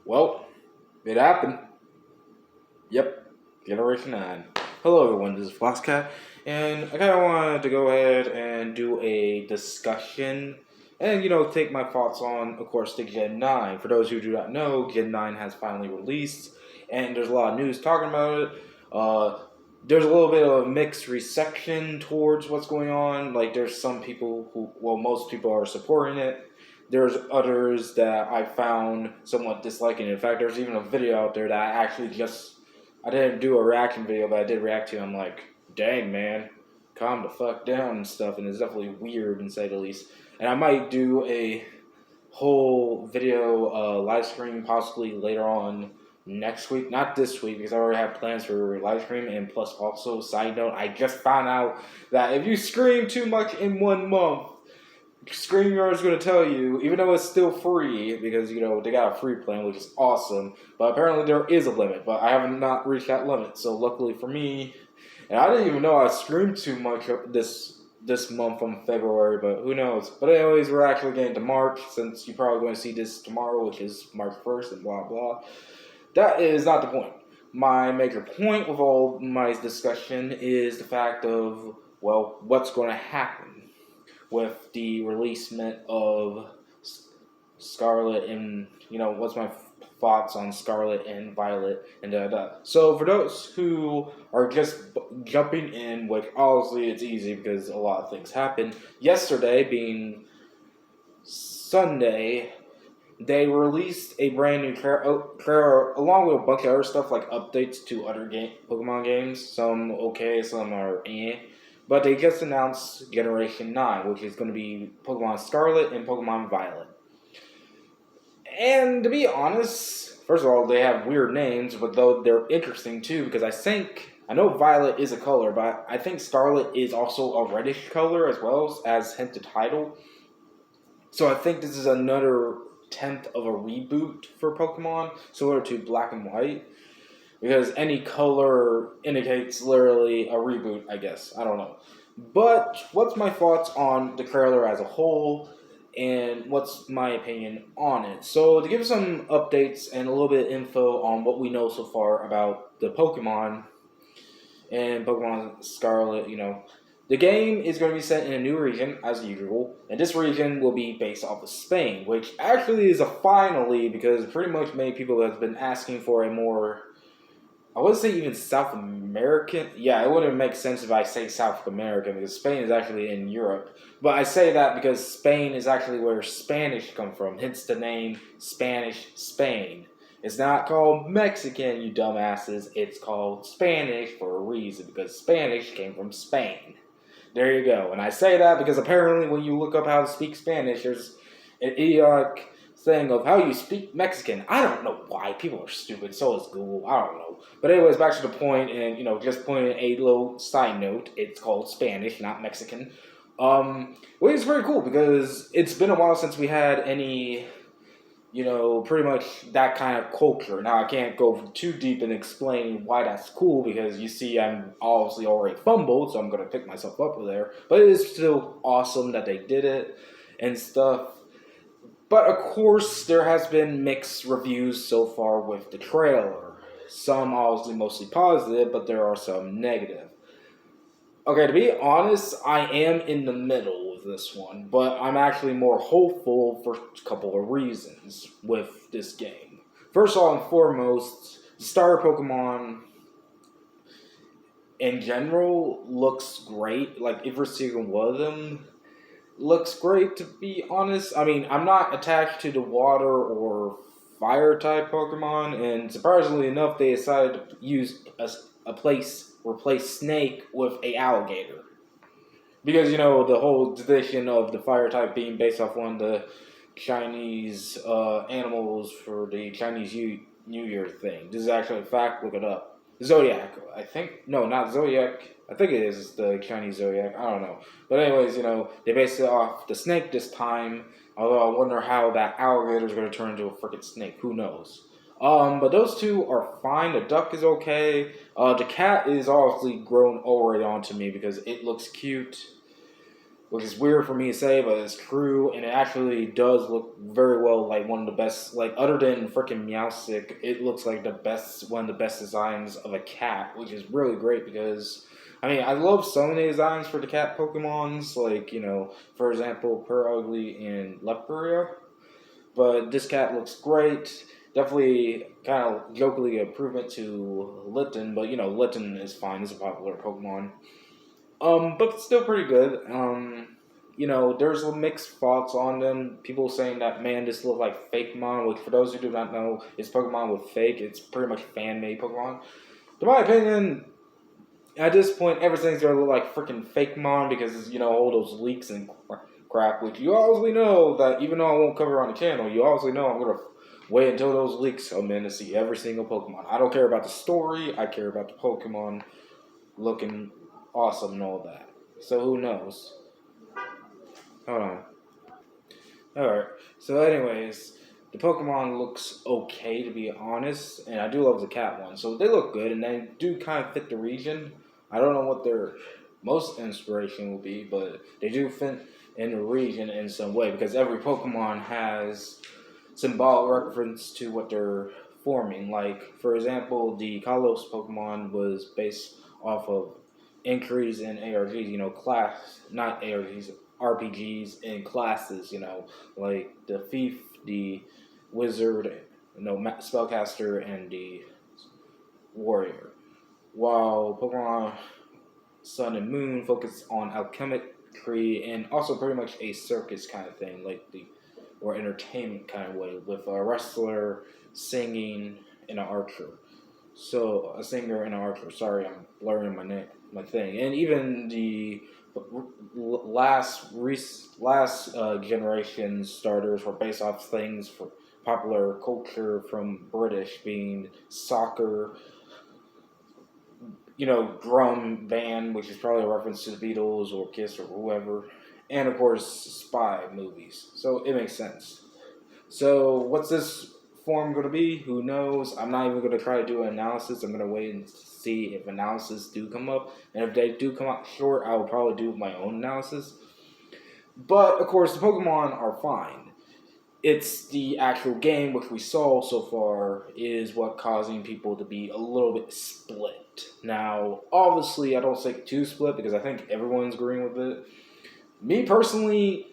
Well, it happened. Yep, Generation 9. Hello, everyone. This is Foxcat, and I kind of wanted to go ahead and do a discussion and, take my thoughts on, of course, the Gen 9. For those who do not know, Gen 9 has finally released, and there's a lot of news talking about it. Uh, there's a little bit of a mixed reception towards what's going on. Like, there's some people most people are supporting it. There's others that I found somewhat disliking. In fact, there's even a video out there that I didn't do a reaction video, but I did react to. I'm like, dang man, calm the fuck down and stuff. And it's definitely weird, to say the least. And I might do a whole video live stream possibly later on next week, not this week, because I already have plans for live stream. And plus, also side note, I just found out that if you scream too much in 1 month, StreamYard is going to tell you, even though it's still free, because, they got a free plan, which is awesome, but apparently there is a limit, but I have not reached that limit, so luckily for me, and I didn't even know I streamed too much this month from February, but who knows. But anyways, we're actually getting to March, since you're probably going to see this tomorrow, which is March 1st, and blah, blah. That is not the point. My major point with all my discussion is the fact of, well, what's going to happen with the releasement of Scarlet and, what's my thoughts on Scarlet and Violet and da. So for those who are just jumping in, like, obviously it's easy because a lot of things happen. Yesterday, being Sunday, they released a brand new trailer along with a bunch of other stuff like updates to other Pokemon games. Some okay, some are eh. But they just announced Generation 9, which is going to be Pokemon Scarlet and Pokemon Violet. And to be honest, first of all, they have weird names, but though they're interesting too, because I know Violet is a color, but I think Scarlet is also a reddish color as well, as hint the title. So I think this is another 10th of a reboot for Pokemon, similar to Black and White. Because any color indicates literally a reboot, I guess. I don't know. But what's my thoughts on the trailer as a whole, and what's my opinion on it? So to give some updates and a little bit of info on what we know so far about the Pokemon and Pokemon Scarlet, the game is going to be set in a new region, as usual, and this region will be based off of Spain, which actually is a finally, because pretty much many people have been asking for a more, I wouldn't say even South American. Yeah, it wouldn't make sense if I say South American, because Spain is actually in Europe. But I say that because Spain is actually where Spanish come from, hence the name Spanish Spain. It's not called Mexican, you dumbasses. It's called Spanish for a reason, because Spanish came from Spain. There you go. And I say that because apparently when you look up how to speak Spanish, there's an idiotic thing of how you speak Mexican. I don't know why. People are stupid. So is Google. I don't know. But anyways, back to the point, and, just pointing a little side note. It's called Spanish, not Mexican. Which is very cool because it's been a while since we had any, pretty much that kind of culture. Now, I can't go too deep in explaining why that's cool because you see I'm obviously already fumbled, so I'm going to pick myself up there. But it is still awesome that they did it and stuff. But of course, there has been mixed reviews so far with the trailer. Some obviously mostly positive, but there are some negative. Okay, to be honest, I am in the middle with this one, but I'm actually more hopeful for a couple of reasons with this game. First of all and foremost, starter Pokemon in general looks great. Like, every single one of them looks great, to be honest. I mean, I'm not attached to the water or fire type Pokemon, and surprisingly enough, they decided to use replace Snake with a alligator. Because, the whole tradition of the fire type being based off one of the Chinese animals for the Chinese New Year thing. This is actually a fact, look it up. Zodiac, I think. No, not Zodiac. I think it is the Chinese Zodiac. I don't know. But anyways, they based it off the snake this time. Although I wonder how that alligator is going to turn into a freaking snake. Who knows? But those two are fine. The duck is okay. The cat is obviously grown already onto me because it looks cute. which is weird for me to say, but it's true, and it actually does look very well like one of the best. Like other than freaking Meowstic, it looks like one of the best designs of a cat, which is really great because. I mean, I love so many designs for the cat Pokemons, like, for example, Purugly and Lepuria. But this cat looks great. Definitely kind of jokingly improvement to Litten, but Litten is fine. It's a popular Pokemon. But still pretty good. There's mixed thoughts on them. People saying that, man, this looks like fake Mon, which for those who do not know, is Pokemon with fake. It's pretty much fan-made Pokemon. In my opinion, at this point, everything's gonna look like freaking fake Mon because, all those leaks and crap, which you obviously know that even though I won't cover on the channel, you obviously know I'm gonna wait until those leaks come in to see every single Pokemon. I don't care about the story, I care about the Pokemon looking awesome and all that. So who knows? Hold on. Alright, so anyways, the Pokemon looks okay to be honest, and I do love the cat one. So they look good and they do kind of fit the region. I don't know what their most inspiration will be, but they do fit in the region in some way because every Pokemon has symbolic reference to what they're forming. Like, for example, the Kalos Pokemon was based off of increase in ARGs, not ARGs, RPGs and classes, like the Thief, the Wizard, Spellcaster, and the Warrior. While Pokemon Sun and Moon focus on alchemistry and also pretty much a circus kind of thing, or entertainment kind of way, with a wrestler, singing, and an archer. So a singer and an archer. Sorry, I'm blurring my thing. And even the last generation starters were based off things for popular culture from British, being soccer, drum band, which is probably a reference to the Beatles or Kiss or whoever, and of course spy movies. So it makes sense. So what's this form going to be? Who knows? I'm not even going to try to do an analysis. I'm going to wait and see if analysis do come up, and if they do come out short, I will probably do my own analysis. But of course, the Pokemon are fine. It's the actual game, which we saw so far, is what causing people to be a little bit split. Now, obviously, I don't say too split because I think everyone's agreeing with it. Me personally,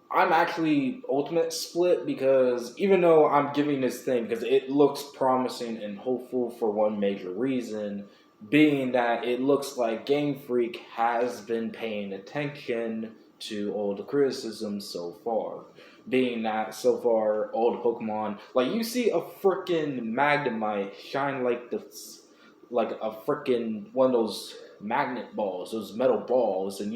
I'm actually ultimate split because even though I'm giving this thing because it looks promising and hopeful for one major reason, being that it looks like Game Freak has been paying attention to all the criticisms so far. Being that so far all the Pokemon, like you see a freaking Magnemite shine like a freaking one of those magnet balls, those metal balls, and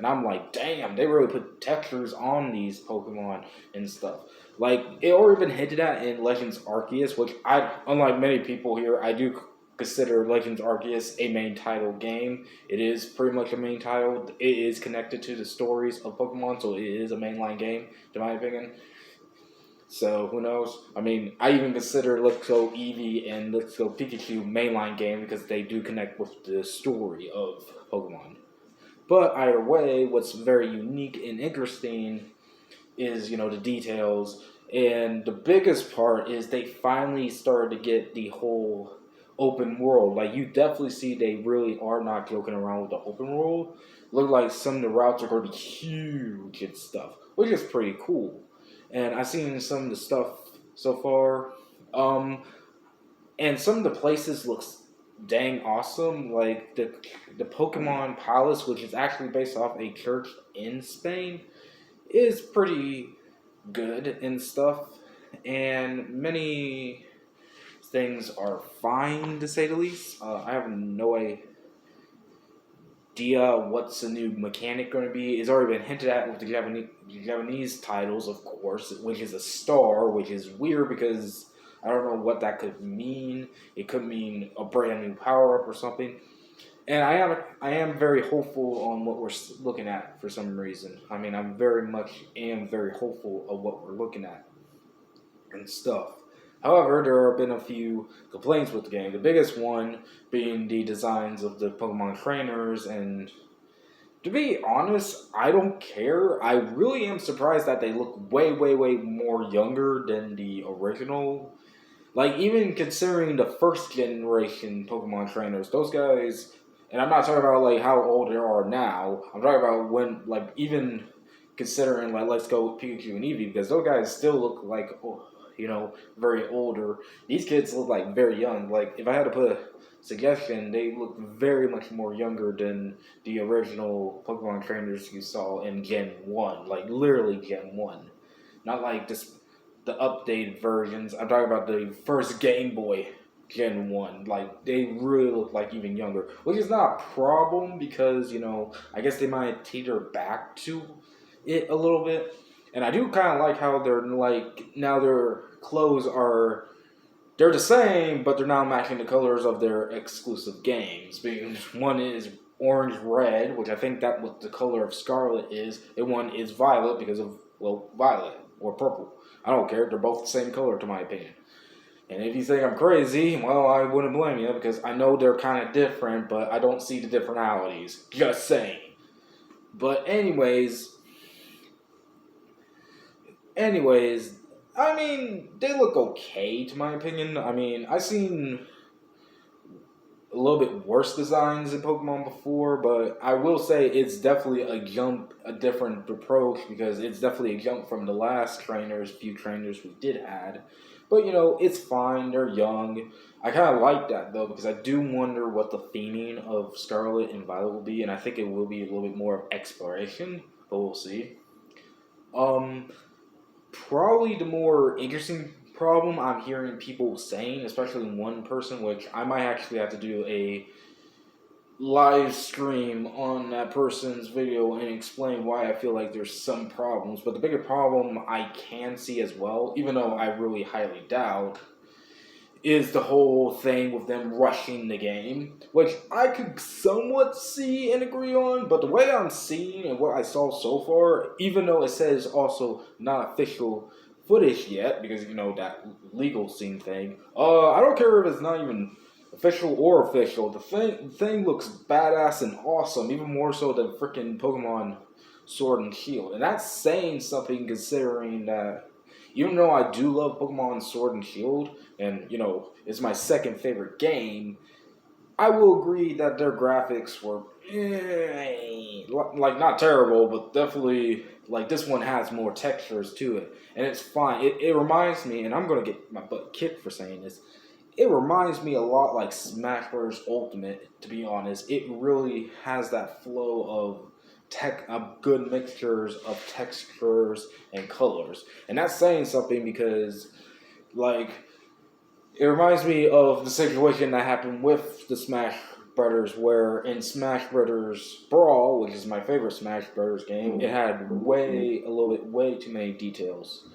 I'm like, damn, they really put textures on these Pokemon and stuff. Like it already been hinted at in Legends Arceus, which unlike many people here, I do consider Legends Arceus a main title game. It is pretty much a main title. It is connected to the stories of Pokemon, so it is a mainline game, in my opinion. So, who knows? I mean, I even consider Let's Go Eevee and Let's Go Pikachu mainline game because they do connect with the story of Pokemon. But either way, what's very unique and interesting is, the details. And the biggest part is they finally started to get the whole open world. Like, you definitely see they really are not joking around with the open world. Look like some of the routes are going to be huge and stuff, which is pretty cool. And I've seen some of the stuff so far. And some of the places looks dang awesome. Like the Pokemon Palace, which is actually based off a church in Spain, is pretty good and stuff. And many things are fine, to say the least. I have no idea what's the new mechanic going to be. It's already been hinted at with the Japanese titles, of course, which is a star, which is weird because I don't know what that could mean. It could mean a brand new power-up or something. And I am very hopeful on what we're looking at for some reason. I mean, I'm very hopeful of what we're looking at and stuff. However, there have been a few complaints with the game. The biggest one being the designs of the Pokemon trainers and To be honest, I don't care. I really am surprised that they look way, way, way more younger than the original. Like, even considering the first generation Pokemon trainers, those guys, and I'm not talking about, like, how old they are now. I'm talking about when, like, even considering, like, let's go with Pikachu and Eevee, because those guys still look like, oh, very older. These kids look, like, very young. Like, if I had to put a suggestion, they look very much more younger than the original Pokemon trainers you saw in Gen 1. Like, literally Gen 1. Not like this the updated versions. I'm talking about the first Game Boy Gen 1. Like, they really look like even younger. Which is not a problem because, I guess they might teeter back to it a little bit. And I do kind of like how they're, like, now their clothes are, they're the same, but they're now matching the colors of their exclusive games. Because one is orange red, which I think that what the color of Scarlet is, and one is violet because of, well, violet or purple. I don't care. They're both the same color, to my opinion. And if you think I'm crazy, well, I wouldn't blame you because I know they're kind of different, but I don't see the differentalities. Just saying. But anyways, I mean, they look okay, to my opinion. I mean, I've seen a little bit worse designs in Pokemon before, but I will say it's definitely a different approach because it's definitely a jump from the last few trainers we did had. But it's fine. They're young. I kind of like that though because I do wonder what the theming of Scarlet and Violet will be, and I think it will be a little bit more of exploration, but we'll see. Um, Probably the more interesting problem I'm hearing people saying, especially one person, which I might actually have to do a live stream on that person's video and explain why I feel like there's some problems. But the bigger problem I can see as well, even though I really highly doubt, is the whole thing with them rushing the game, which I could somewhat see and agree on, but the way I'm seeing and what I saw so far, even though it says also not official footage yet, because that legal scene thing, I don't care if it's not even official or official, the thing looks badass and awesome, even more so than freaking Pokemon Sword and Shield, and that's saying something considering that even though I do love Pokemon Sword and Shield, and it's my second favorite game, I will agree that their graphics were like not terrible, but definitely like this one has more textures to it, and it's fine. It reminds me, and I'm gonna get my butt kicked for saying this. It reminds me a lot like Smash Bros. Ultimate. To be honest, it really has that flow of good mixtures of textures and colors, and that's saying something because like it reminds me of the situation that happened with the Smash Brothers, where in Smash Brothers Brawl, which is my favorite Smash Brothers game, it had way too many details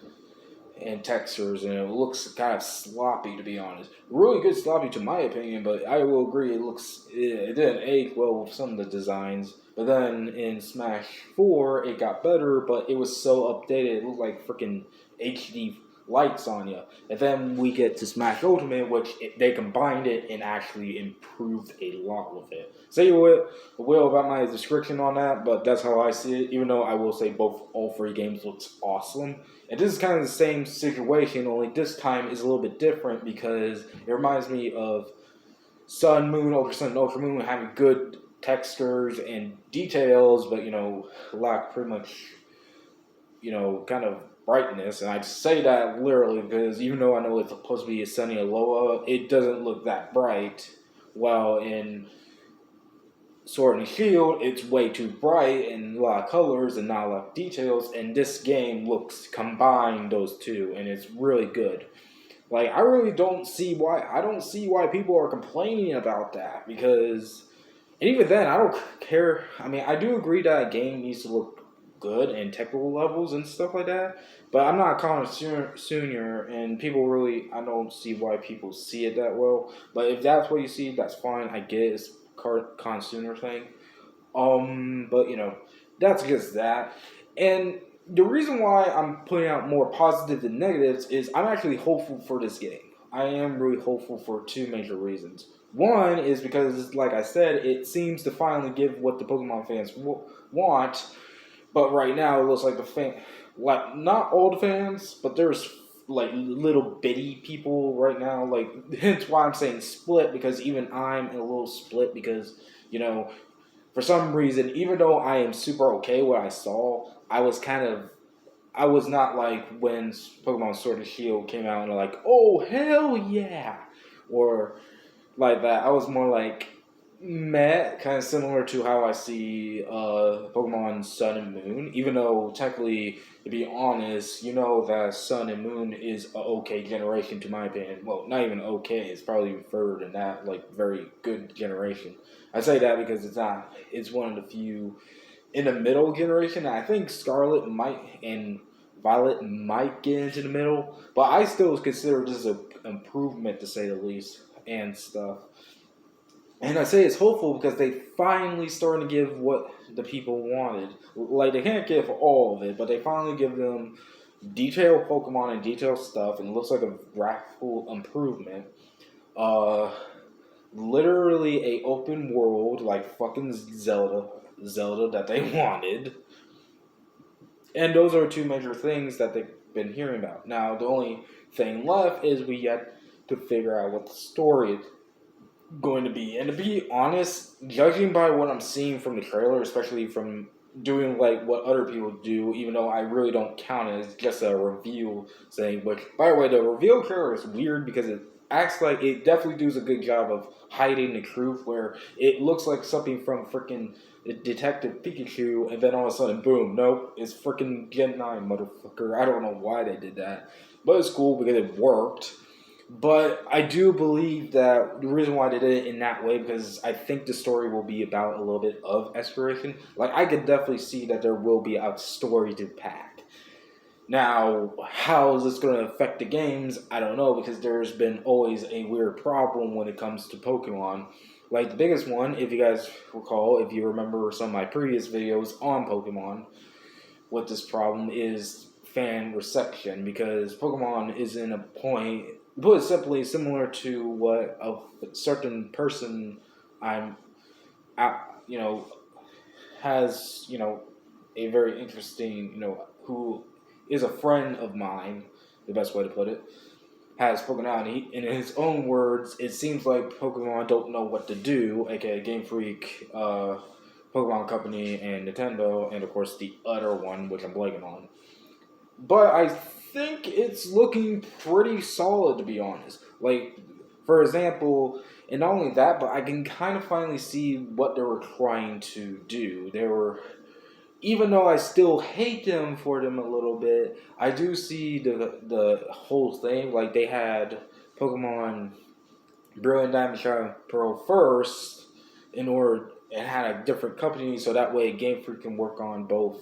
and textures, and it looks kind of sloppy, to be honest. Really good sloppy, to my opinion, but I will agree it didn't age well with some of the designs. But then in Smash 4, it got better, but it was so updated, it looked like freaking HD lights on you. And then we get to Smash Ultimate, which they combined it and actually improved a lot with it. Say what will about my description on that, but that's how I see it. Even though I will say all three games looks awesome. And this is kind of the same situation, only this time is a little bit different because it reminds me of Sun, Moon, Ultra Sun, and Ultra Moon having good textures and details, but lack pretty much kind of brightness. And I say that literally because even though I know it's supposed to be a sunny Aloha, it doesn't look that bright. While in Sword and Shield, it's way too bright and a lot of colors and not a lot of details. And this game looks combine those two, and it's really good. Like I really don't see why people are complaining about that because, and even then I don't care. I mean, I do agree that a game needs to look good and technical levels and stuff like that, but I'm not a connoisseur, and people really I don't see why people see it that well. But if that's what you see, that's fine. I get it's consumer thing. But that's just that. And the reason why I'm putting out more positive than negatives is I'm actually hopeful for this game. I am really hopeful for two major reasons. One is because, like I said, it seems to finally give what the Pokemon fans want. But right now, it looks like like not all the fans, but there's like little bitty people right now. Like, hence why I'm saying split, because even I'm a little split because, you know, for some reason, even though I am super okay what I saw, I was not like when Pokemon Sword and Shield came out and like, oh hell yeah, or like that. I was more like meh, kind of similar to how I see Pokemon Sun and Moon. Even though technically, to be honest, you know that Sun and Moon is a okay generation to my opinion. Well, not even okay; it's probably further than that. Like very good generation. I say that because it's not. It's one of the few in the middle generation. I think Scarlet might and Violet might get into the middle, but I still consider this an improvement to say the least and stuff. And I say it's hopeful because they finally starting to give what the people wanted. Like they can't give all of it, but they finally give them detailed Pokemon and detailed stuff, and it looks like a graphical improvement. Uh, Literally a open world like fucking Zelda that they wanted. And those are two major things that they've been hearing about. Now the only thing left is we yet to figure out what the story is going to be. And to be honest, judging by what I'm seeing from the trailer, especially from doing like what other people do, even though I really don't count it as just a reveal thing. But by the way, the reveal trailer is weird because it acts like it definitely does a good job of hiding the truth, where it looks like something from freaking Detective Pikachu, and then all of a sudden, boom, nope, it's freaking Gen 9, motherfucker. I don't know why they did that, but it's cool because it worked. But I do believe that the reason why they did it in that way, because I think the story will be about a little bit of exploration. Like, I could definitely see that there will be a story to pack. Now, how is this going to affect the games? I don't know, because there's been always a weird problem when it comes to Pokemon. Like, the biggest one, if you guys recall, if you remember some of my previous videos on Pokemon, what this problem is fan reception, because Pokemon is in a point, put it simply, similar to what a certain person I'm, you know, has, a very interesting, who is a friend of mine, the best way to put it, has spoken out. And in his own words, it seems like Pokemon don't know what to do, aka Game Freak, Pokemon Company, and Nintendo, and of course the other one, which I'm blanking on. But I think it's looking pretty solid, to be honest. Like, for example, and not only that, but I can kind of finally see what they were trying to do. They were, even though I still hate them for them a little bit, I do see the whole thing. Like, they had Pokemon Brilliant Diamond Shine Pearl first, in order, and had a different company, so that way Game Freak can work on both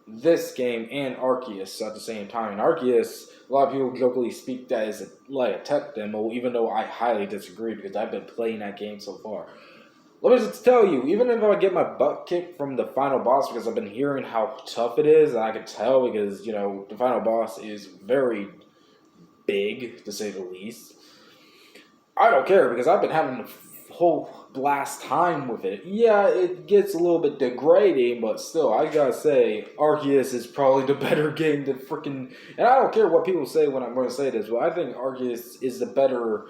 this game and Arceus at the same time. And Arceus, a lot of people jokingly speak that as like a tech demo, even though I highly disagree because I've been playing that game so far. Let me just tell you, even if I get my butt kicked from the final boss, because I've been hearing how tough it is, and I can tell because, the final boss is very big, to say the least. I don't care because I've been having a whole blast time with it. Yeah, it gets a little bit degrading, but still, I gotta say, Arceus is probably the better game than freaking. And I don't care what people say when I'm going to say this, but I think Arceus is the better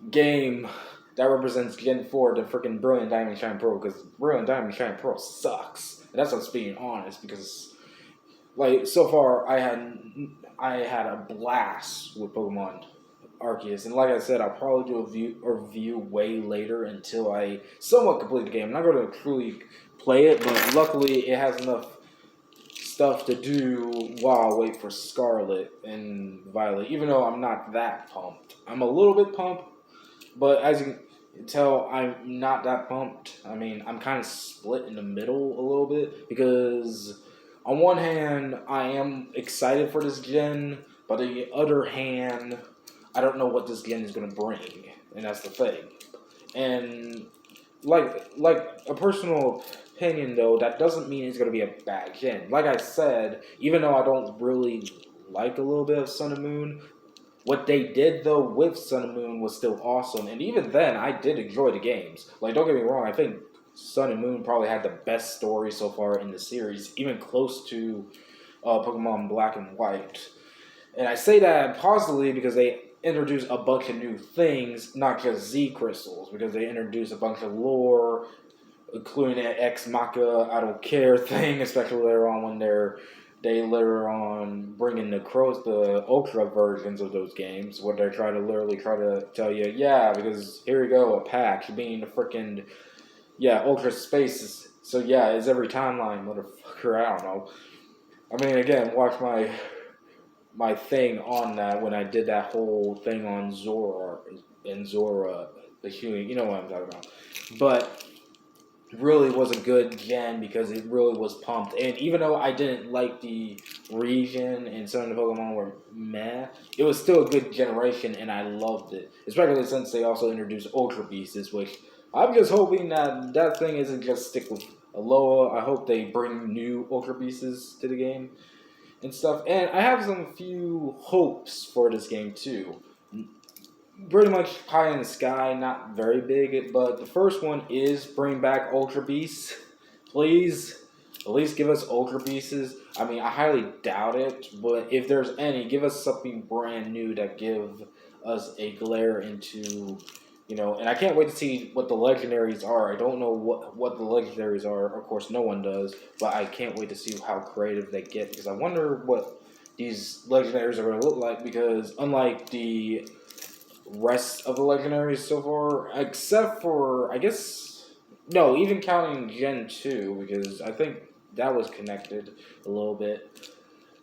game that represents Gen 4 than freaking Brilliant Diamond Shine Pearl, because Brilliant Diamond Shine Pearl sucks. And that's us being honest, because, like, so far, I had a blast with Pokemon Arceus, and like I said, I'll probably do a review way later until I somewhat complete the game. I'm not going to truly play it, but luckily it has enough stuff to do while I wait for Scarlet and Violet, even though I'm not that pumped. I'm a little bit pumped, but as you can tell, I'm not that pumped. I mean, I'm kind of split in the middle a little bit, because on one hand, I am excited for this gen, but on the other hand, I don't know what this gen is going to bring, and that's the thing. And like a personal opinion, though, that doesn't mean it's going to be a bad gen. Like I said, even though I don't really like a little bit of Sun and Moon, What they did though with Sun and Moon was still awesome, and even then, I did enjoy the games. Like, don't get me wrong, I think Sun and Moon probably had the best story so far in the series, even close to Pokemon Black and White. And I say that positively because they introduce a bunch of new things, not just Z crystals, because they introduce a bunch of lore, including an Ex Machina I don't care thing, especially later on when they later on bring in the ultra versions of those games, where they're trying to literally try to tell you, yeah, because here you go, a patch being a freaking ultra space. So yeah, it's every timeline, motherfucker. I don't know. I mean, again, watch my thing on that when I did that whole thing on Zora and Zora the human. You know what I'm talking about, but really was a good gen because it really was pumped. And even though I didn't like the region and some of the Pokemon were meh, it was still a good generation and I loved it. Especially since they also introduced Ultra Beasts, which I'm just hoping that thing isn't just stick with Alola. I hope they bring new Ultra Beasts to the game and stuff. And I have some few hopes for this game too. Pretty much pie in the sky, not very big, but the first one is bring back Ultra Beasts. Please, at least give us Ultra Beasts. I mean, I highly doubt it, but if there's any, give us something brand new that give us a glare into, and I can't wait to see what the Legendaries are. I don't know what the Legendaries are. Of course, no one does, but I can't wait to see how creative they get, because I wonder what these Legendaries are going to look like, because unlike the rest of the Legendaries so far, except for, I guess, no, even counting Gen 2, because I think that was connected a little bit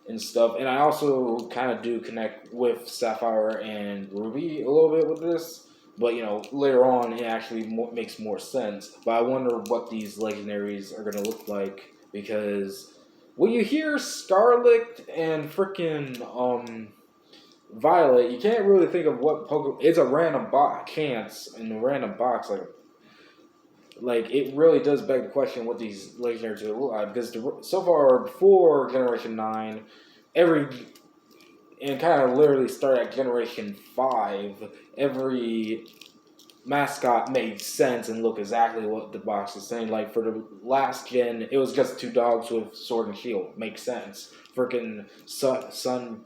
and stuff. And I also kind of do connect with Sapphire and Ruby a little bit with this. But, later on it actually makes more sense. But I wonder what these Legendaries are going to look like, because when you hear Scarlet and freaking, Violet, you can't really think of what Pokemon. It's a random chance in a random box. Like it really does beg the question what these legendaries are look like, because so far before Generation 9, and kind of literally start at Generation 5, every mascot made sense and look exactly what the box is saying. Like for the last gen, it was just two dogs with sword and shield. Makes sense. Freaking sun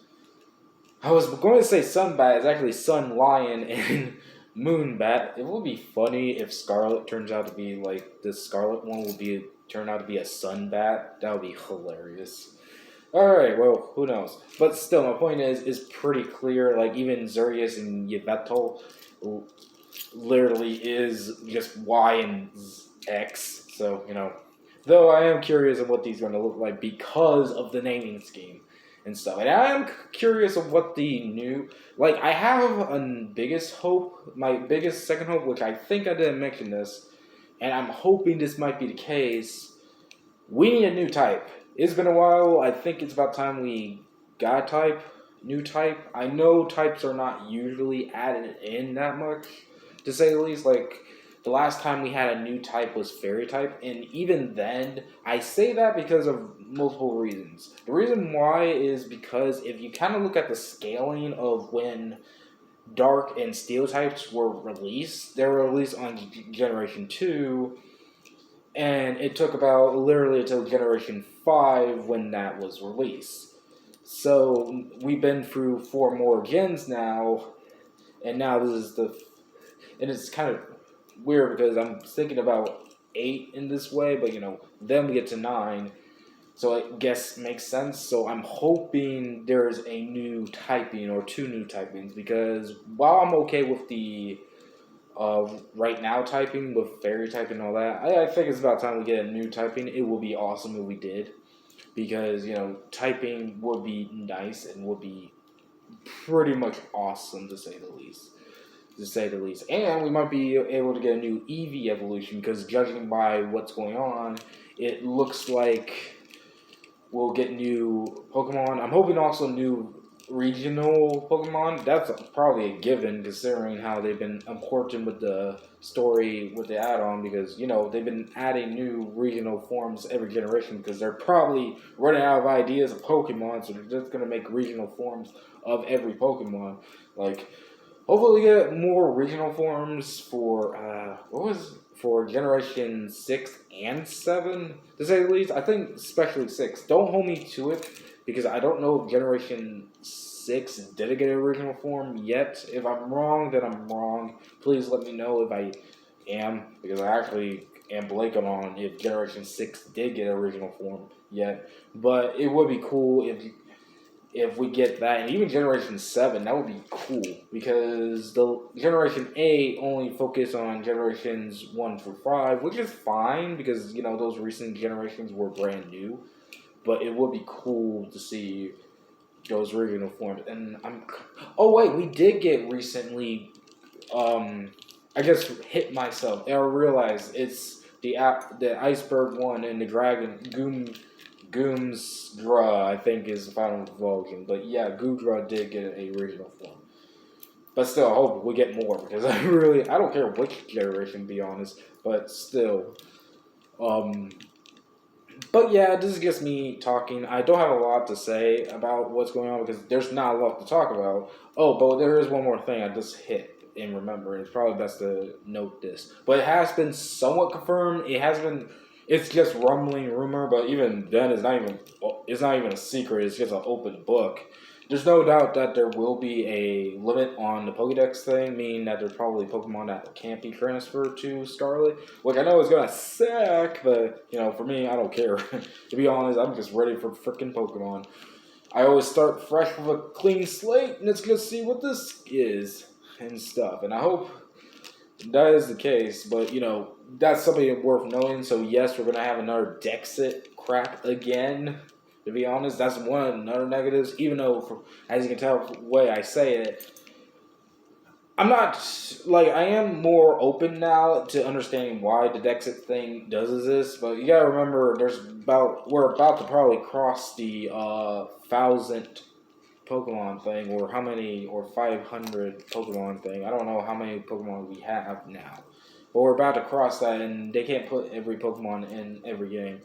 I was going to say Sunbat. It's actually Sun Lion and Moonbat. It would be funny if Scarlet turns out to be like the Scarlet one turn out to be a Sunbat. That would be hilarious. All right, well, who knows? But still, my point is pretty clear. Like even Zurius and Yveltal literally is just Y and X. So though I am curious of what these are going to look like because of the naming scheme and stuff. And I am curious of what the new, I have a biggest hope, my biggest second hope, which I think I didn't mention this, and I'm hoping this might be the case. We need a new type. It's been a while. I think it's about time we got a new type. I know types are not usually added in that much, to say the least. Like, the last time we had a new type was Fairy type, and even then, I say that because of multiple reasons. The reason why is because if you kind of look at the scaling of when Dark and Steel types were released, they were released on Generation 2, and it took about literally until Generation 5 when that was released. So we've been through 4 more gens now, and now this is and it's kind of weird because I'm thinking about 8 in this way, but then we get to 9, so I guess makes sense. So I'm hoping there's a new typing or 2 new typings, because while I'm okay with the right now typing with Fairy type and all that, I think it's about time we get a new typing. It would be awesome if we did, because typing would be nice and would be pretty much awesome to say the least. And we might be able to get a new Eevee evolution, because judging by what's going on, it looks like we'll get new Pokemon. I'm hoping also new regional Pokemon. That's probably a given considering how they've been important with the story with the add-on because they've been adding new regional forms every generation because they're probably running out of ideas of Pokemon, so they're just gonna make regional forms of every Pokemon. Like, hopefully we get more regional forms for for Generation 6 and 7, to say the least. I think especially 6. Don't hold me to it, because I don't know if Generation 6 did get an original form yet. If I'm wrong, then I'm wrong. Please let me know if I am, because I actually am blanking on if Generation 6 did get an original form yet. But it would be cool if we get that, and even Generation 7, that would be cool, because the Generation 8 only focus on Generations 1 through 5, which is fine, because, those recent generations were brand new, but it would be cool to see those original forms, and oh wait, we did get recently, I just hit myself, and I realized it's the Iceberg one, and the Dragon, Goomsdra, I think, is the final version. But yeah, Goodra did get an original form. But still, I hope we get more, because I don't care which generation, to be honest. But still. But yeah, this is just me talking. I don't have a lot to say about what's going on, because there's not a lot to talk about. Oh, but there is one more thing I just hit and remember. It's probably best to note this. But it has been somewhat confirmed. It's just rumbling rumor, but even then, it's not even a secret. It's just an open book. There's no doubt that there will be a limit on the Pokédex thing, meaning that there's probably Pokemon that can't be transferred to Scarlet, which I know is gonna suck, but for me, I don't care. To be honest, I'm just ready for freaking Pokemon. I always start fresh with a clean slate, and let's go see what this is and stuff. And I hope that is the case, but that's something worth knowing. So yes, we're gonna have another Dexit crap again. To be honest, that's another negatives. Even though, as you can tell from the way I say it, I'm not I am more open now to understanding why the Dexit thing does exist. But you gotta remember, we're about to probably cross the 1,000 Pokemon thing, or 500 Pokemon thing. I don't know how many Pokemon we have now, but we're about to cross that, and they can't put every Pokemon in every game.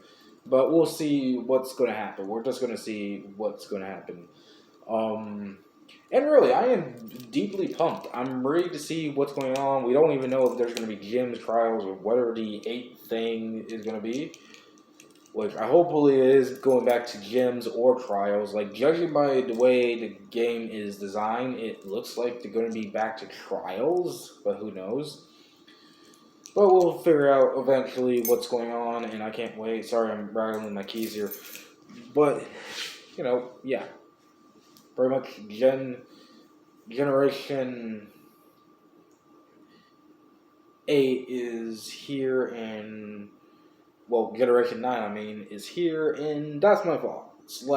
But we'll see what's going to happen. We're just going to see what's going to happen. And really, I am deeply pumped. I'm ready to see what's going on. We don't even know if there's going to be gyms, trials, or whatever the 8th thing is going to be. Which I hopefully it is going back to gyms or trials. Judging by the way the game is designed, it looks like they're going to be back to trials. But who knows? But we'll figure out eventually what's going on, and I can't wait. Sorry, I'm rattling my keys here. But, yeah. Pretty much Generation 8 is here, and, Generation 9, is here, and that's my fault. It's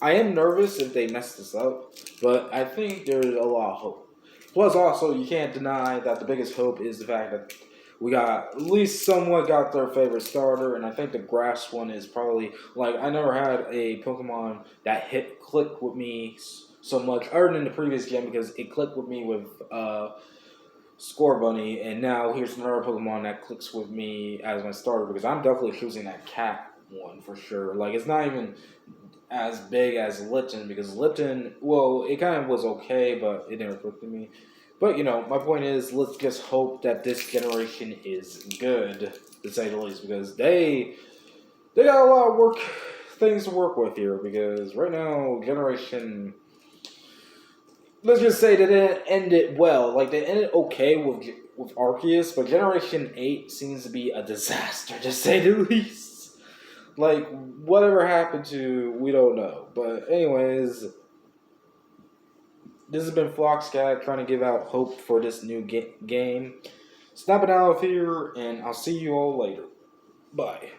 I am nervous if they mess this up, but I think there's a lot of hope. Plus, also, you can't deny that the biggest hope is the fact that we at least somewhat got their favorite starter, and I think the grass one is probably, I never had a Pokemon that clicked with me so much, other than the previous gen, because it clicked with me with Score Bunny, and now here's another Pokemon that clicks with me as my starter, because I'm definitely choosing that cat one for sure. It's not even as big as Lipton, because Lipton, it kind of was okay, but it never clicked with me. But, my point is, let's just hope that this generation is good, to say the least, because they got a lot of things to work with here, because right now, generation, let's just say they didn't end it well. They ended okay with Arceus, but Generation 8 seems to be a disaster, to say the least. Whatever happened to, we don't know. But anyways, this has been Flockscat trying to give out hope for this new game. Snapping out of here, and I'll see you all later. Bye.